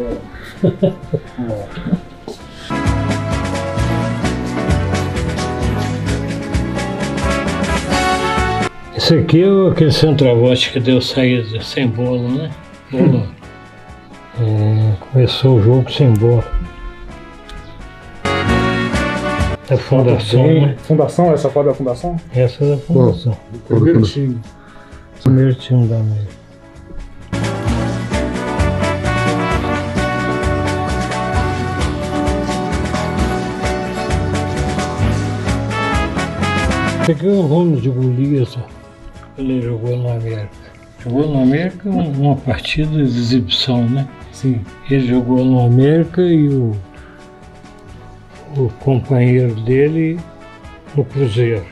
Esse aqui é aquele centroavante que deu saída sem bola, né? Bola. Começou o jogo sem bola. Da fundação, né? Fundação? Essa foto da fundação? Essa é da fundação. Primeiro time. Primeiro time da América. Esse aqui é o nome de Golias, quando ele jogou na América. Jogou na América uma partida de exibição, né? Sim. Ele jogou na América e o companheiro dele no Cruzeiro.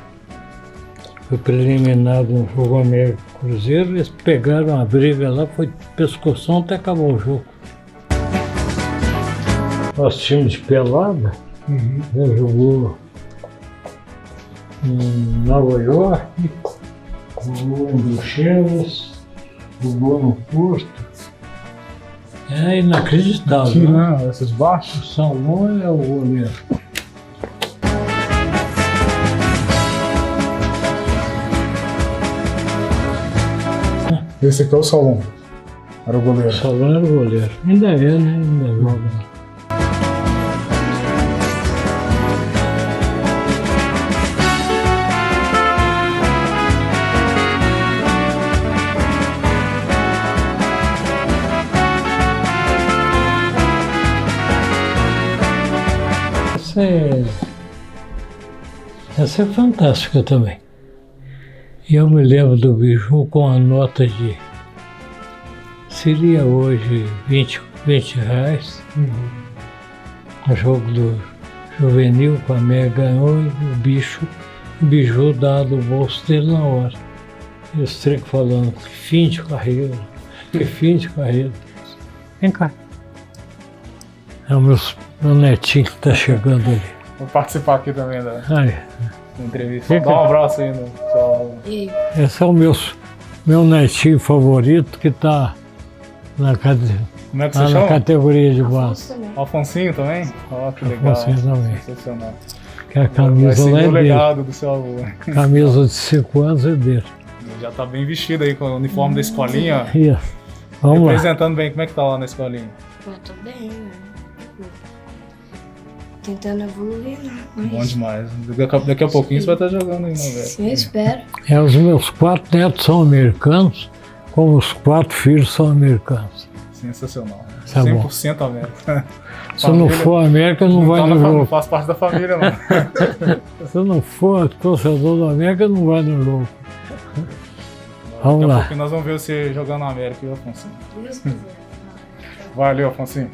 Foi preliminado no jogo América Cruzeiro, eles pegaram a briga lá, foi pescoção até acabar o jogo. Nosso time de pelada já jogou em Nova York, jogou em Bruxelas, jogou no Porto. É inacreditável. Aqui, né? Essas baixas. O Salmão é o goleiro. Esse aqui é o Solon. Era o goleiro. Solon era o goleiro. Ainda é, né? Ainda joga. Essa é fantástica também. E eu me lembro do Biju com a nota de... Seria hoje 20 reais. O jogo do juvenil com a América ganhou e o Biju dado o bolso dele na hora. E os tricos falando, que fim de carreira, que fim de carreira. Vem cá. É o meu netinho que está chegando ali. Vou participar aqui também da entrevista. Fica. Dá um abraço aí no Solon. Esse é o meu netinho favorito que está Como é que na você chama? categoria de base. Alfonsinho também? Ó, que legal. Alfonsinho também. Sensacional. Que a Vai camisa lá seguir é o dele. legado do seu avô. Camisa de 5 anos é dele. Já tá bem vestido aí com o uniforme da escolinha. ó. Isso. Vamos lá. Representando bem. Como é que tá lá na escolinha? Eu tô bem, né? Tentando evoluir, né? Bom demais. Daqui a pouquinho você vai estar jogando aí, né, velho? Eu espero. Os meus 4 netos são americanos, como os 4 filhos são americanos. Sensacional. Tá bom. 100% América. Se não for América, não vai no Não jogo. faz parte da família, não. Se não for torcedor do América, não vai no jogo. Vamos Daqui a lá. pouquinho nós vamos ver você jogando na América, viu, Afonso? Deus quiser. Valeu, Afonso.